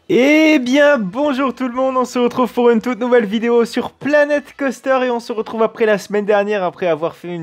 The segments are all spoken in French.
Eh bien, bonjour tout le monde, on se retrouve pour une toute nouvelle vidéo sur Planet Coaster et on se retrouve après la semaine dernière, après avoir fait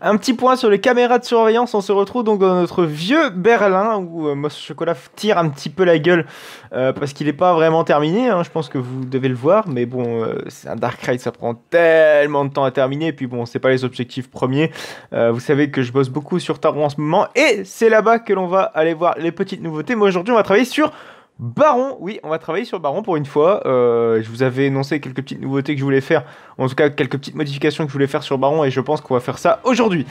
un petit point sur les caméras de surveillance. On se retrouve donc dans notre vieux Berlin où Moss Chocolat tire un petit peu la gueule parce qu'il n'est pas vraiment terminé, hein, je pense que vous devez le voir, mais bon, c'est un Dark Ride, ça prend tellement de temps à terminer, et puis bon, c'est pas les objectifs premiers. Vous savez que je bosse beaucoup sur Taro en ce moment et c'est là-bas que l'on va aller voir les petites nouveautés. Moi aujourd'hui, on va travailler sur Baron, oui, on va travailler sur Baron pour une fois. Je vous avais énoncé quelques petites nouveautés que je voulais faire, en tout cas quelques petites modifications que je voulais faire sur Baron, et je pense qu'on va faire ça aujourd'hui.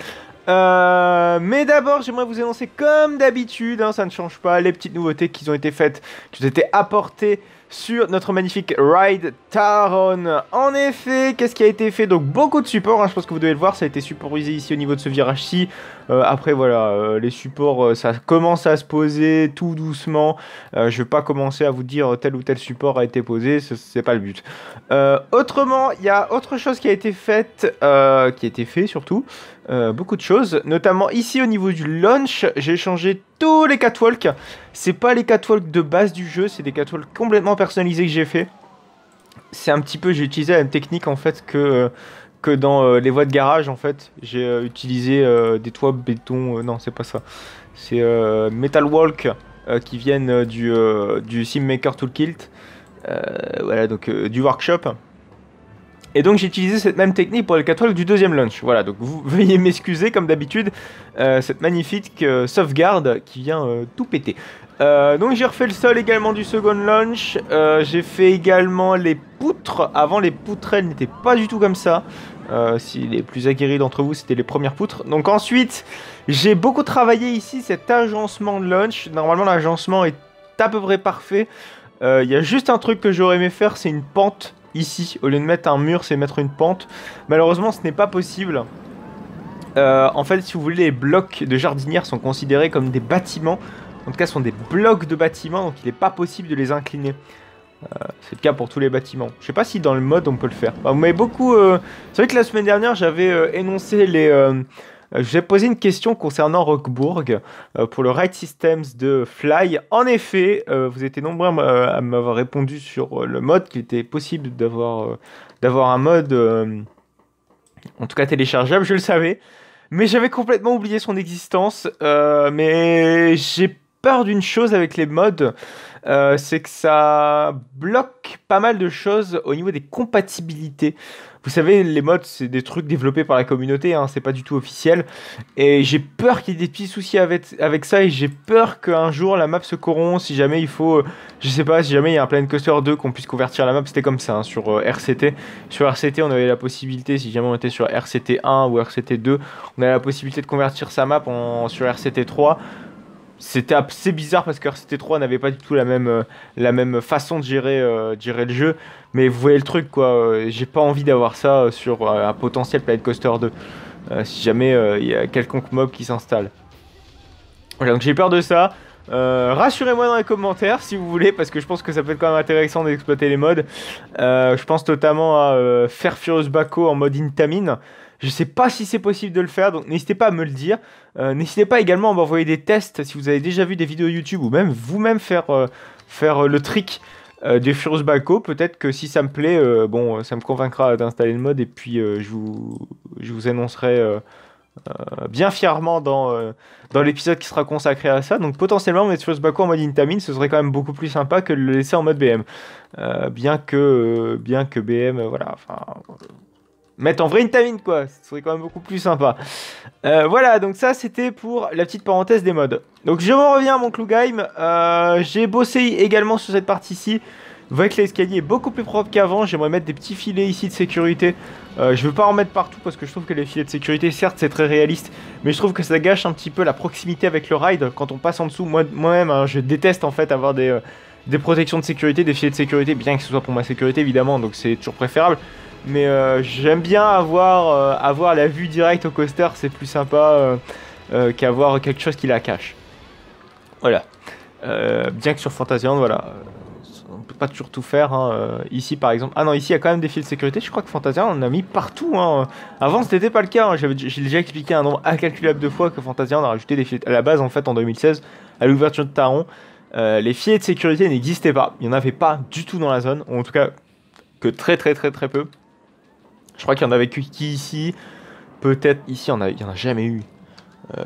Mais d'abord, j'aimerais vous énoncer comme d'habitude, hein, ça ne change pas, les petites nouveautés qui ont été faites, qui ont été apportées sur notre magnifique Ride Taron. En effet, qu'est-ce qui a été fait? Donc beaucoup de supports, hein, je pense que vous devez le voir, ça a été supportisé ici au niveau de ce virage-ci. Après voilà, les supports, ça commence à se poser tout doucement. Je vais pas commencer à vous dire tel ou tel support a été posé, c'est pas le but. Autrement, il y a autre chose qui a été faite, qui a été fait surtout. Beaucoup de choses, notamment ici au niveau du launch, j'ai changé tous les catwalks. C'est pas les catwalks de base du jeu, c'est des catwalks complètement personnalisés que j'ai fait. C'est un petit peu, j'ai utilisé la même technique en fait que dans les voies de garage en fait. J'ai utilisé des toits béton, non c'est pas ça. C'est Metal Walk qui viennent du SimMaker Toolkit. Voilà donc du workshop. Et donc j'ai utilisé cette même technique pour le catwalk du deuxième launch. Voilà, donc vous veuillez m'excuser comme d'habitude, cette magnifique sauvegarde qui vient tout péter. Donc j'ai refait le sol également du second launch. J'ai fait également les poutres. Avant les poutres elles n'étaient pas du tout comme ça. Si les plus aguerris d'entre vous c'était les premières poutres. Donc ensuite j'ai beaucoup travaillé ici cet agencement de launch. Normalement l'agencement est à peu près parfait. Il y a juste un truc que j'aurais aimé faire, c'est une pente. Ici, au lieu de mettre un mur, c'est mettre une pente. Malheureusement, ce n'est pas possible. En fait, si vous voulez, les blocs de jardinière sont considérés comme des bâtiments. En tout cas, ce sont des blocs de bâtiments, donc il n'est pas possible de les incliner. C'est le cas pour tous les bâtiments. Je sais pas si dans le mode on peut le faire. Bah, vous m'avez beaucoup... C'est vrai que la semaine dernière, j'avais énoncé les... je vous ai posé une question concernant Rockbourg pour le Ride Systems de Fly. En effet, vous étiez nombreux à m'avoir répondu sur le mode, qu'il était possible d'avoir un mode, en tout cas téléchargeable, je le savais. Mais j'avais complètement oublié son existence. Mais j'ai peur d'une chose avec les mods, c'est que ça bloque pas mal de choses au niveau des compatibilités. Vous savez, les mods, c'est des trucs développés par la communauté, hein, c'est pas du tout officiel. Et j'ai peur qu'il y ait des petits soucis avec ça, et j'ai peur qu'un jour la map se corrompt, si jamais il faut, je sais pas, si jamais il y a un Planet Coaster 2 qu'on puisse convertir la map, c'était comme ça, hein, sur RCT. Sur RCT, on avait la possibilité, si jamais on était sur RCT 1 ou RCT 2, on avait la possibilité de convertir sa map sur RCT 3. C'était assez bizarre parce que RCT3 n'avait pas du tout la même façon de gérer le jeu. Mais vous voyez le truc quoi, j'ai pas envie d'avoir ça sur un potentiel Planet Coaster 2. Si jamais il y a quelconque mob qui s'installe. Voilà, donc j'ai peur de ça. Rassurez-moi dans les commentaires si vous voulez, parce que je pense que ça peut être quand même intéressant d'exploiter les mods. Je pense notamment à faire Furious Baco en mode Intamin. Je sais pas si c'est possible de le faire, donc n'hésitez pas à me le dire. N'hésitez pas également à m'envoyer des tests si vous avez déjà vu des vidéos YouTube ou même vous-même faire le trick de Furious Baco. Peut-être que si ça me plaît, bon, ça me convaincra d'installer le mode, et puis je vous annoncerai bien fièrement dans l'épisode qui sera consacré à ça. Donc potentiellement mettre Furious Baco en mode Intamin, ce serait quand même beaucoup plus sympa que de le laisser en mode BM. Bien que BM, voilà, enfin... mettre en vrai Intamin quoi, ce serait quand même beaucoup plus sympa. Voilà, donc ça c'était pour la petite parenthèse des mods. Donc je m'en reviens à mon Klugheim. J'ai bossé également sur cette partie-ci. Vous voyez que l'escalier est beaucoup plus propre qu'avant. J'aimerais mettre des petits filets ici de sécurité. Je veux pas en mettre partout parce que je trouve que les filets de sécurité, certes c'est très réaliste, mais je trouve que ça gâche un petit peu la proximité avec le ride quand on passe en dessous. Moi-même, hein, je déteste en fait avoir des protections de sécurité, des filets de sécurité, bien que ce soit pour ma sécurité évidemment, donc c'est toujours préférable. Mais j'aime bien avoir la vue directe au coaster, c'est plus sympa qu'avoir quelque chose qui la cache. Voilà. Bien que sur Fantasyland, voilà, on peut pas toujours tout faire. Hein. Ici par exemple, ah non, ici il y a quand même des fils de sécurité. Je crois que Fantasyland on en a mis partout. Hein. Avant c'était pas le cas. Hein. J'ai déjà expliqué un nombre incalculable de fois que Fantasyland a rajouté des fils à la base en fait en 2016 à l'ouverture de Taron. Les filets de sécurité n'existaient pas. Il n'y en avait pas du tout dans la zone. Ou en tout cas, que très peu. Je crois qu'il y en avait qu'ici. Peut-être ici, il n'y en a jamais eu.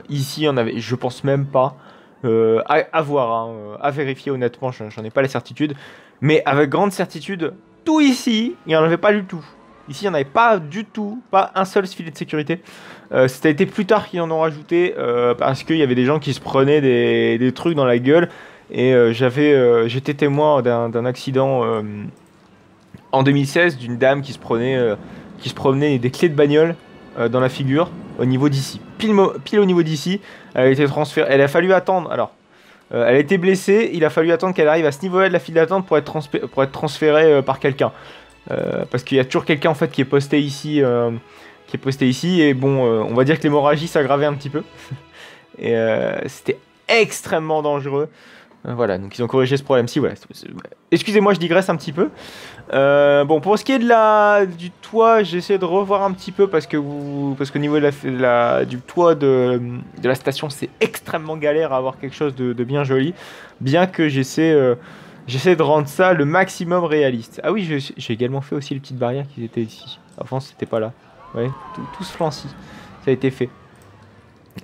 Ici, il y en avait, je pense même pas. À voir, hein, à vérifier honnêtement, j'en ai pas la certitude. Mais avec grande certitude, tout ici, il n'y en avait pas du tout. Ici, il n'y en avait pas du tout, pas un seul filet de sécurité. Ça a été plus tard qu'ils en ont rajouté, parce qu'il y avait des gens qui se prenaient des trucs dans la gueule. Et j'étais témoin d'un accident en 2016 d'une dame qui se promenait des clés de bagnole dans la figure au niveau d'ici. Pile au niveau d'ici, elle a été transférée. Elle a fallu attendre. Alors, elle a été blessée. Il a fallu attendre qu'elle arrive à ce niveau-là de la file d'attente pour être transférée par quelqu'un. Parce qu'il y a toujours quelqu'un en fait qui est posté ici. Et bon, on va dire que l'hémorragie s'aggravait un petit peu. Et c'était extrêmement dangereux. Voilà, donc ils ont corrigé ce problème-ci. Ouais. Excusez-moi, je digresse un petit peu. Bon, pour ce qui est du toit, j'essaie de revoir un petit peu parce qu'au niveau du toit de la station, c'est extrêmement galère à avoir quelque chose de bien joli. Bien que j'essaie de rendre ça le maximum réaliste. Ah oui, j'ai également fait aussi les petites barrières qui étaient ici. Avant, c'était pas là. Ouais, tout ce flanc-ci, ça a été fait.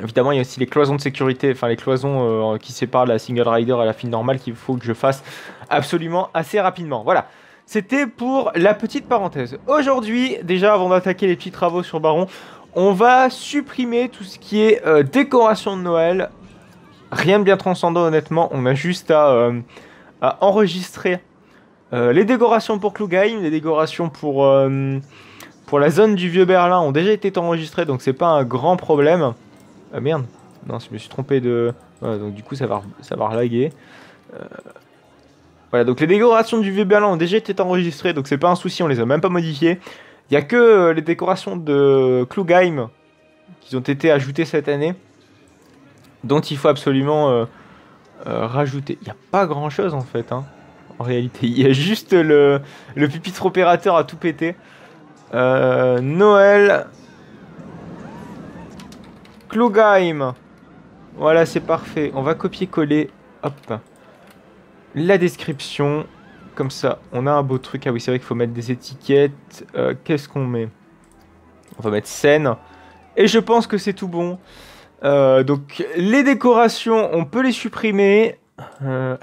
Évidemment, il y a aussi les cloisons de sécurité, enfin les cloisons qui séparent la single rider à la file normale qu'il faut que je fasse absolument assez rapidement. Voilà, c'était pour la petite parenthèse. Aujourd'hui, déjà avant d'attaquer les petits travaux sur Baron, on va supprimer tout ce qui est décoration de Noël. Rien de bien transcendant honnêtement, on a juste à enregistrer les décorations pour Klugheim, les décorations pour la zone du Vieux Berlin ont déjà été enregistrées, donc c'est pas un grand problème. Merde, non, je me suis trompé de... Voilà, donc du coup ça va relaguer. Voilà, donc les décorations du Vieux Berlin ont déjà été enregistrées, donc c'est pas un souci, on les a même pas modifiées. Il y a que les décorations de Klugheim qui ont été ajoutées cette année, dont il faut absolument rajouter. Il n'y a pas grand chose en fait, hein, en réalité. Il y a juste le pupitre opérateur à tout péter. Noël... Klugheim. Voilà, c'est parfait. On va copier-coller. Hop. La description. Comme ça, on a un beau truc. Ah oui, c'est vrai qu'il faut mettre des étiquettes. Qu'est-ce qu'on met? On va mettre scène. Et je pense que c'est tout bon. Donc, les décorations, on peut les supprimer.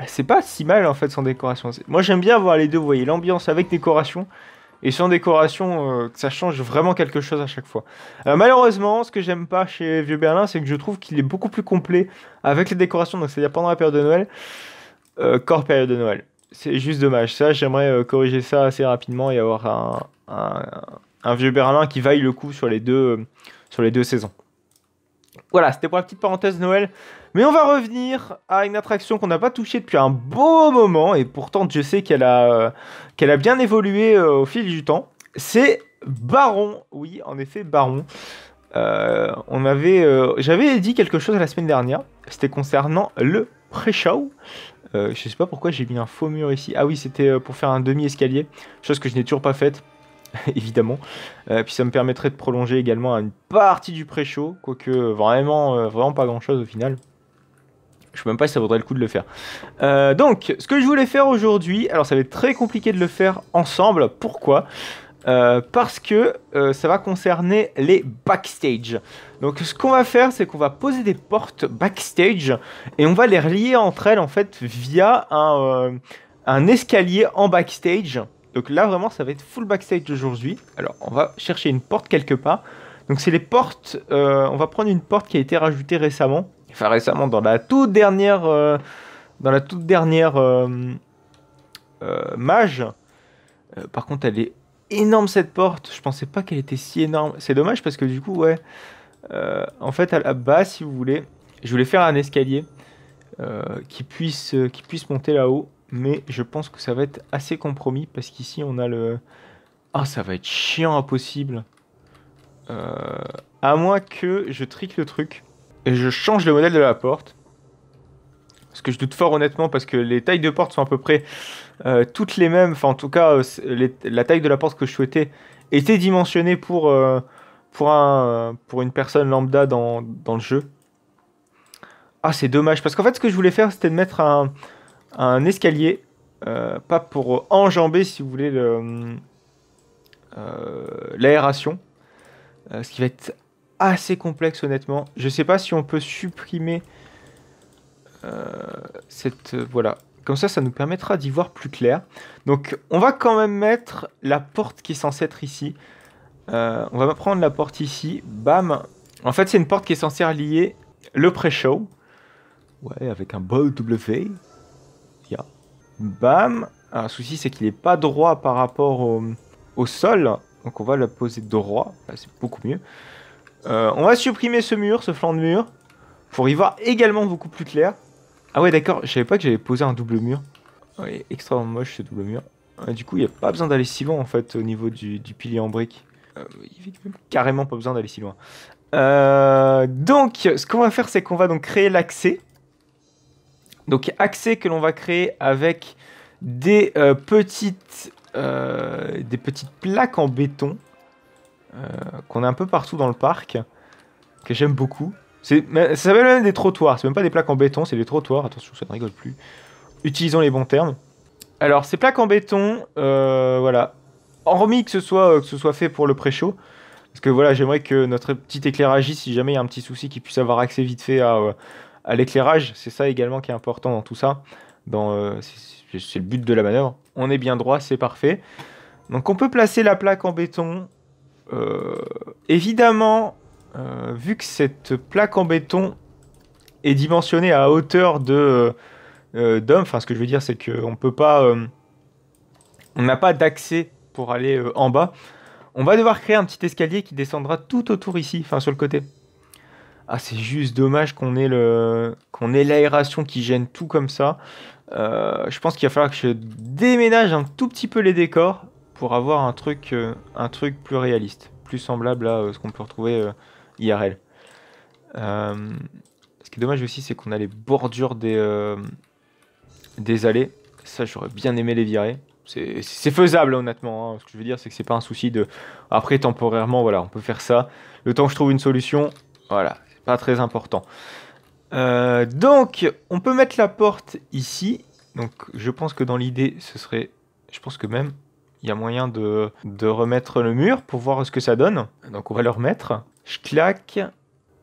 C'est pas si mal, en fait, sans décoration. Moi, j'aime bien avoir les deux. Vous voyez, l'ambiance avec décoration. Et sans décoration, ça change vraiment quelque chose à chaque fois. Malheureusement, ce que j'aime pas chez Vieux Berlin, c'est que je trouve qu'il est beaucoup plus complet avec les décorations, donc c'est-à-dire pendant la période de Noël, qu'hors période de Noël. C'est juste dommage. Ça, j'aimerais corriger ça assez rapidement et avoir un Vieux Berlin qui vaille le coup sur les deux saisons. Voilà, c'était pour la petite parenthèse Noël. Mais on va revenir à une attraction qu'on n'a pas touchée depuis un beau moment. Et pourtant, je sais qu'elle a bien évolué au fil du temps. C'est Baron. Oui, en effet, Baron. J'avais dit quelque chose la semaine dernière. C'était concernant le pré-show. Je sais pas pourquoi j'ai mis un faux mur ici. Ah oui, c'était pour faire un demi-escalier. Chose que je n'ai toujours pas faite. Évidemment. Puis ça me permettrait de prolonger également une partie du pré-show, quoique vraiment pas grand chose au final. Je sais même pas si ça vaudrait le coup de le faire. Donc, ce que je voulais faire aujourd'hui, alors ça va être très compliqué de le faire ensemble. Pourquoi ? Parce que ça va concerner les backstage. Donc ce qu'on va faire, c'est qu'on va poser des portes backstage et on va les relier entre elles en fait via un escalier en backstage. Donc là, vraiment, ça va être full backstage aujourd'hui. Alors, on va chercher une porte quelque part. Donc, c'est les portes... on va prendre une porte qui a été rajoutée récemment. Enfin, récemment, dans la toute dernière... mage. Par contre, elle est énorme, cette porte. Je pensais pas qu'elle était si énorme. C'est dommage parce que du coup, ouais... en fait, à la base, si vous voulez, je voulais faire un escalier qui puisse monter là-haut. Mais je pense que ça va être assez compromis parce qu'ici on a le... Ah, ça va être chiant impossible. À moins que je trique le truc et je change le modèle de la porte. Ce que je doute fort honnêtement parce que les tailles de porte sont à peu près toutes les mêmes. Enfin en tout cas, la taille de la porte que je souhaitais était dimensionnée pour une personne lambda dans le jeu. Ah, c'est dommage parce qu'en fait ce que je voulais faire c'était de mettre un escalier, pas pour enjamber, si vous voulez, l'aération. Ce qui va être assez complexe, honnêtement. Je sais pas si on peut supprimer cette... voilà. Comme ça nous permettra d'y voir plus clair. Donc, on va quand même mettre la porte qui est censée être ici. On va prendre la porte ici. Bam. En fait, c'est une porte qui est censée relier le pré-show. Ouais, avec un bold W. Yeah. Bam. Alors, le souci, c'est qu'il n'est pas droit par rapport au sol. Donc, on va la poser droit. Là, c'est beaucoup mieux. On va supprimer ce mur, ce flanc de mur. Pour y voir également beaucoup plus clair. Ah ouais, d'accord. Je savais pas que j'avais posé un double mur. Ouais, extrêmement moche ce double mur. Du coup, il n'y a pas besoin d'aller si loin en fait au niveau du pilier en brique. Il n'y a carrément pas besoin d'aller si loin. Donc, ce qu'on va faire, c'est qu'on va donc créer l'accès. Donc, accès que l'on va créer avec des petites plaques en béton qu'on a un peu partout dans le parc, que j'aime beaucoup. Ça s'appelle même des trottoirs. C'est même pas des plaques en béton, c'est des trottoirs. Attention, ça ne rigole plus. Utilisons les bons termes. Alors, ces plaques en béton, voilà. Hormis que ce soit fait pour le pré-show. Parce que voilà, j'aimerais que notre petit éclairagiste, si jamais il y a un petit souci, qu'il puisse avoir accès vite fait à l'éclairage. C'est ça également qui est important dans tout ça. C'est le but de la manœuvre. On est bien droit, c'est parfait. Donc on peut placer la plaque en béton. Évidemment, vu que cette plaque en béton est dimensionnée à hauteur d'homme, enfin ce que je veux dire c'est qu'on peut pas... on n'a pas d'accès pour aller en bas. On va devoir créer un petit escalier qui descendra tout autour ici, enfin sur le côté. Ah, c'est juste dommage qu'on ait l'aération qui gêne tout comme ça. Je pense qu'il va falloir que je déménage un tout petit peu les décors pour avoir un truc plus réaliste, plus semblable à ce qu'on peut retrouver IRL. Ce qui est dommage aussi, c'est qu'on a les bordures des allées. Ça, j'aurais bien aimé les virer. C'est faisable, honnêtement. Hein. Ce que je veux dire, c'est que c'est pas un souci de... Après, temporairement, voilà, on peut faire ça. Le temps que je trouve une solution, voilà, c'est pas très important. Donc, on peut mettre la porte ici. Donc, je pense que dans l'idée, ce serait... Je pense que même, il y a moyen de remettre le mur pour voir ce que ça donne. Donc, on va le remettre. Je claque.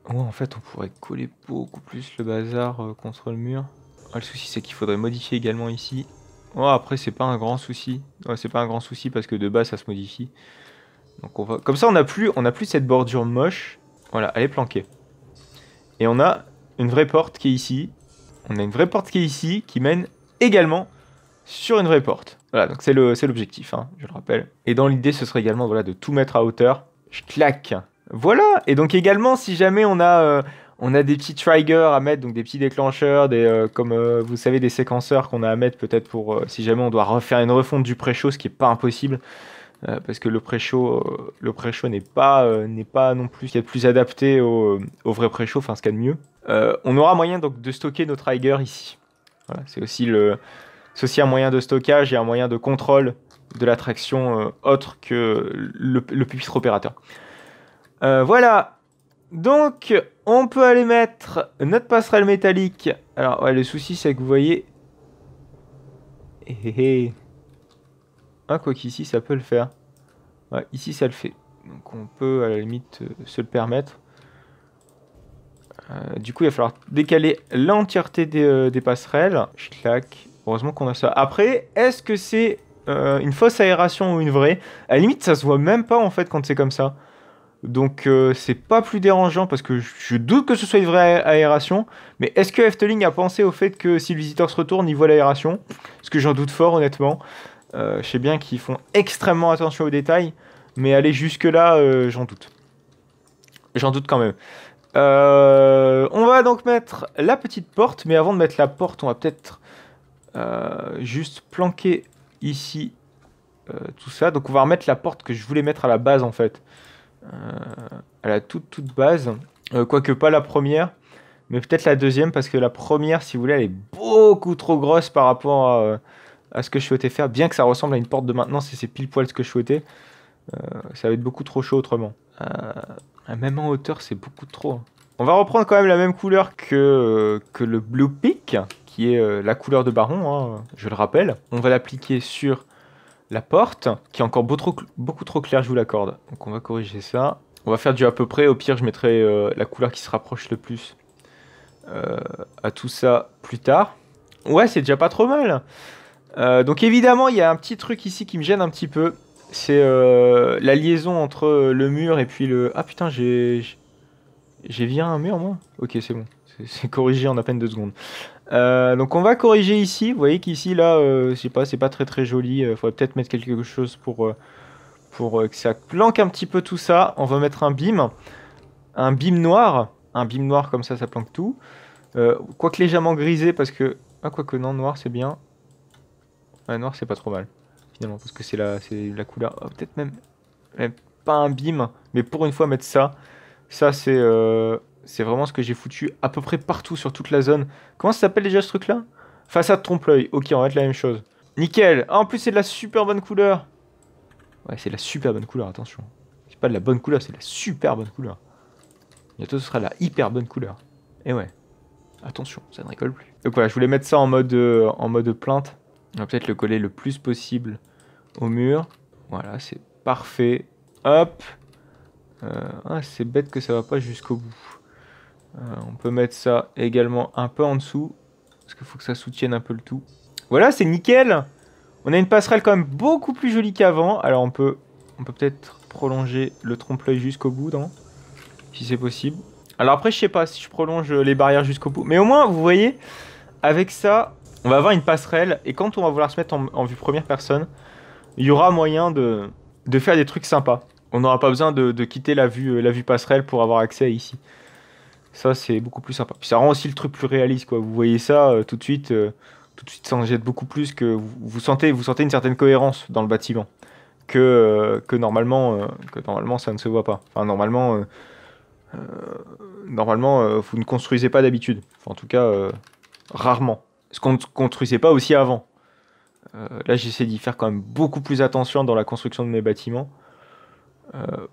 Oh, en fait, on pourrait coller beaucoup plus le bazar contre le mur. Ah, le souci, c'est qu'il faudrait modifier également ici. Oh, après, c'est pas un grand souci. Ouais, c'est pas un grand souci parce que de base, ça se modifie. Donc, on va... Comme ça, on n'a plus cette bordure moche. Voilà, elle est planquée. Et on a une vraie porte qui est ici. On a une vraie porte qui est ici, qui mène également sur une vraie porte. Voilà, donc c'est l'objectif, hein, je le rappelle. Et dans l'idée, ce serait également voilà, de tout mettre à hauteur. Je claque. Voilà. Et donc également, si jamais on a des petits triggers à mettre, donc des petits déclencheurs, comme vous savez, des séquenceurs qu'on a à mettre peut-être pour si jamais on doit refaire une refonte du pré-show, ce qui n'est pas impossible. Parce que le pré-show n'est pas non plus ce qu'il y a de plus adapté au vrai pré-show, enfin ce qu'il y a de mieux. On aura moyen donc de stocker nos triggers ici. Voilà, c'est aussi un moyen de stockage et un moyen de contrôle de la traction autre que le pupitre opérateur. Voilà. Donc, on peut aller mettre notre passerelle métallique. Alors, ouais, le souci, c'est que vous voyez... Ah, quoi qu'ici, ça peut le faire. Ouais, ici, ça le fait. Donc, on peut, à la limite, se le permettre. Du coup, il va falloir décaler l'entièreté des passerelles. Je claque. Heureusement qu'on a ça. Après, est-ce que c'est une fausse aération ou une vraie? À la limite, ça se voit même pas, en fait, quand c'est comme ça. Donc c'est pas plus dérangeant parce que je doute que ce soit une vraie aération. Mais est-ce que Efteling a pensé au fait que si le visiteur se retourne, il voit l'aération? Parce que j'en doute fort honnêtement. Je sais bien qu'ils font extrêmement attention aux détails. Mais aller jusque là, j'en doute. J'en doute quand même. On va donc mettre la petite porte. Mais avant de mettre la porte, on va peut-être juste planquer ici tout ça. Donc on va remettre la porte que je voulais mettre à la base en fait. À la toute base. Quoique pas la première, mais peut-être la deuxième, parce que la première, si vous voulez, elle est beaucoup trop grosse par rapport à ce que je souhaitais faire. Bien que ça ressemble à une porte de maintenance et c'est pile poil ce que je souhaitais. Ça va être beaucoup trop chaud autrement. Même en hauteur, c'est beaucoup trop. On va reprendre quand même la même couleur que le Blue Peak, qui est la couleur de Baron, hein, je le rappelle. On va l'appliquer sur la porte, qui est encore beaucoup trop claire, je vous l'accorde. Donc on va corriger ça. On va faire du à peu près, au pire je mettrai la couleur qui se rapproche le plus à tout ça plus tard. Ouais, c'est déjà pas trop mal. Donc évidemment, il y a un petit truc ici qui me gêne un petit peu. C'est la liaison entre le mur et puis le... Ah putain, j'ai viré un mur, moi? Ok, c'est bon. C'est corrigé en à peine 2 secondes. Donc on va corriger ici. Vous voyez qu'ici, là, je sais pas, c'est pas très joli. Il faudrait peut-être mettre quelque chose pour que ça planque un petit peu tout ça. On va mettre un beam. Un beam noir. Un beam noir, comme ça planque tout. Quoique légèrement grisé, parce que... Ah, quoique non, noir, c'est bien. Ouais, noir, c'est pas trop mal, finalement, parce que c'est la couleur. Oh, peut-être même pas un beam, mais pour une fois, mettre ça. Ça, c'est vraiment ce que j'ai foutu à peu près partout sur toute la zone. Comment ça s'appelle déjà ce truc-là? Façade trompe-l'œil. Ok, on va mettre la même chose. Nickel. Ah, en plus, c'est de la super bonne couleur. Ouais, c'est de la super bonne couleur, attention. C'est pas de la bonne couleur, c'est de la super bonne couleur. Bientôt, ce sera de la hyper bonne couleur. Et ouais. Attention, ça ne rigole plus. Donc voilà, je voulais mettre ça en mode plainte. On va peut-être le coller le plus possible au mur. Voilà, c'est parfait. Hop. Ah, c'est bête que ça va pas jusqu'au bout. On peut mettre ça également un peu en dessous. Parce qu'il faut que ça soutienne un peu le tout. Voilà, c'est nickel. On a une passerelle quand même beaucoup plus jolie qu'avant. Alors on peut peut-être prolonger le trompe-l'œil jusqu'au bout, non? Si c'est possible. Alors après, je sais pas si je prolonge les barrières jusqu'au bout. Mais au moins, vous voyez, avec ça, on va avoir une passerelle. Et quand on va vouloir se mettre en vue première personne, il y aura moyen de faire des trucs sympas. On n'aura pas besoin de quitter la vue passerelle pour avoir accès à ici. Ça, c'est beaucoup plus sympa. Puis ça rend aussi le truc plus réaliste, quoi. Vous voyez ça tout de suite, ça en jette beaucoup plus que vous sentez une certaine cohérence dans le bâtiment. Que normalement, ça ne se voit pas. Enfin, normalement, vous ne construisez pas d'habitude. Enfin, en tout cas, rarement. Ce qu'on ne construisait pas aussi avant. Là, j'essaie d'y faire quand même beaucoup plus attention dans la construction de mes bâtiments.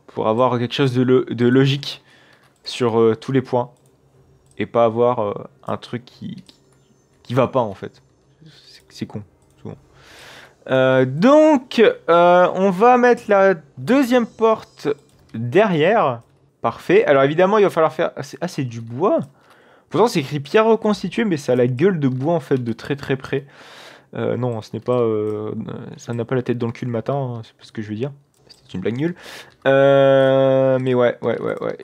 Pour avoir quelque chose de logique sur tous les points. Et pas avoir un truc qui va pas, en fait. C'est con. Souvent. Donc, on va mettre la deuxième porte derrière. Parfait. Alors évidemment, il va falloir faire... Ah, c'est du bois. Pourtant, c'est écrit pierre reconstituée, mais ça a la gueule de bois, en fait, de très près. Non, ce n'est pas... ça n'a pas la tête dans le cul le matin, hein, c'est pas ce que je veux dire. C'est une blague nulle. Mais ouais.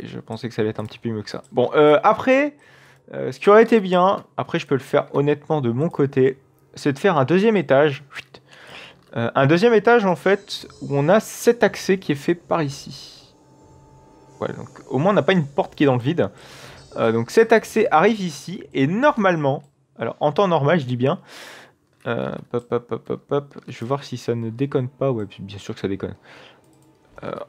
Je pensais que ça allait être un petit peu mieux que ça. Bon, après, ce qui aurait été bien, après je peux le faire honnêtement de mon côté, c'est de faire un deuxième étage. Un deuxième étage, en fait, où on a cet accès qui est fait par ici. Voilà, donc au moins on n'a pas une porte qui est dans le vide. Donc cet accès arrive ici, et normalement, alors en temps normal, je dis bien, hop. Je vais voir si ça ne déconne pas. Ouais, bien sûr que ça déconne.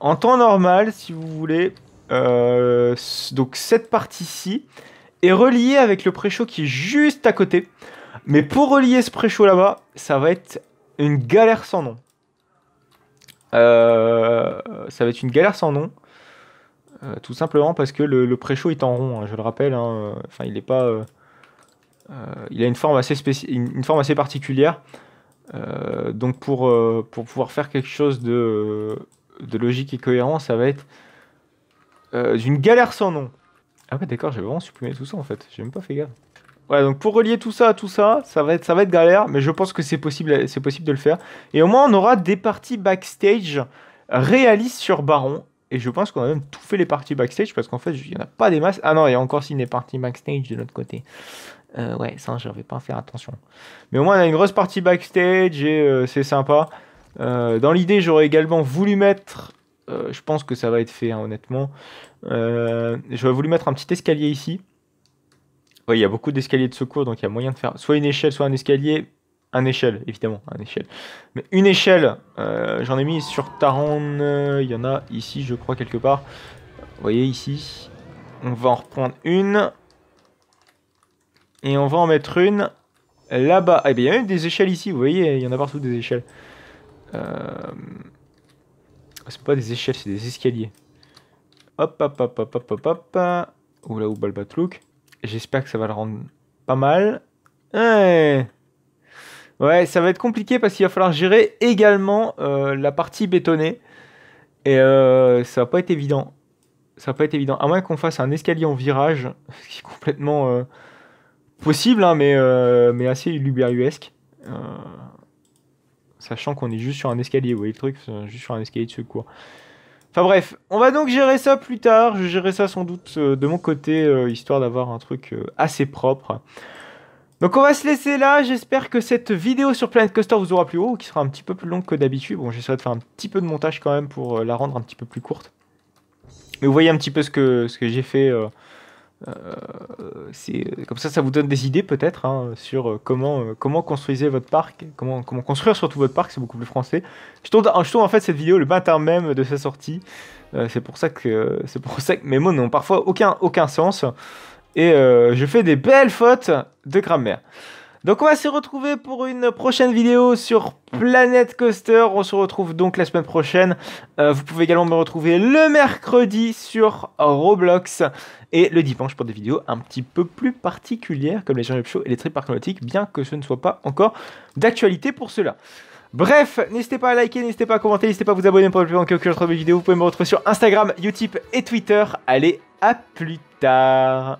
En temps normal, si vous voulez, donc cette partie-ci est reliée avec le pré-chaud qui est juste à côté. Mais pour relier ce pré-chaud là-bas, ça va être une galère sans nom. Ça va être une galère sans nom. Tout simplement parce que le pré-chaud est en rond, hein, je le rappelle. Hein, enfin, il est pas... il a une forme assez particulière. Donc pour pouvoir faire quelque chose de logique et cohérent, ça va être d'une galère sans nom. Ah ouais, d'accord, j'ai vraiment supprimé tout ça en fait. J'ai même pas fait gaffe. Ouais, donc pour relier tout ça à tout ça, ça va être galère, mais je pense que c'est possible de le faire. Et au moins, on aura des parties backstage réalistes sur Baron. Et je pense qu'on a même tout fait les parties backstage, parce qu'en fait, il n'y en a pas des masses. Ah non, il y a encore des parties backstage de l'autre côté. Ouais, ça, je vais pas faire attention. Mais au moins, on a une grosse partie backstage et c'est sympa. Dans l'idée, j'aurais également voulu mettre... je pense que ça va être fait, hein, honnêtement. J'aurais voulu mettre un petit escalier ici. Ouais, il y a beaucoup d'escaliers de secours, donc il y a moyen de faire soit une échelle, soit un escalier. Un échelle, évidemment, un échelle. Mais une échelle, j'en ai mis sur Taran. Il y en a ici, je crois, quelque part. Vous voyez, ici. On va en reprendre une. Et on va en mettre une là-bas. Ah, bien, il y a même des échelles ici, vous voyez, il y en a partout des échelles. C'est pas des échelles, c'est des escaliers. Hop. Oula, ou Balbatlouk. J'espère que ça va le rendre pas mal. Ouais. Ouais, ça va être compliqué parce qu'il va falloir gérer également la partie bétonnée. Et ça va pas être évident. Ça va pas être évident. À moins qu'on fasse un escalier en virage, ce qui est complètement possible, hein, mais assez luberuesque. Euh, Sachant qu'on est juste sur un escalier, vous voyez le truc, juste sur un escalier de secours. Enfin bref, on va donc gérer ça plus tard. Je gérerai ça sans doute de mon côté, histoire d'avoir un truc assez propre. Donc on va se laisser là. J'espère que cette vidéo sur Planet Coaster vous aura plu, qui sera un petit peu plus longue que d'habitude. Bon, j'essaierai de faire un petit peu de montage quand même pour la rendre un petit peu plus courte. Mais vous voyez un petit peu ce que j'ai fait. Comme ça vous donne des idées peut-être hein, sur comment construisez votre parc, comment construire surtout votre parc, c'est beaucoup plus français. Je tourne en fait cette vidéo le matin même de sa sortie. C'est pour ça que mes mots n'ont parfois aucun sens et je fais des belles fautes de grammaire. Donc on va se retrouver pour une prochaine vidéo sur Planet Coaster. On se retrouve donc la semaine prochaine. Vous pouvez également me retrouver le mercredi sur Roblox et le dimanche pour des vidéos un petit peu plus particulières comme les Journal Show et les trips parcnomatiques, bien que ce ne soit pas encore d'actualité pour cela. Bref, n'hésitez pas à liker, n'hésitez pas à commenter, n'hésitez pas à vous abonner pour ne plus manquer aucune autre vidéo. Vous pouvez me retrouver sur Instagram, Utip et Twitter. Allez, à plus tard.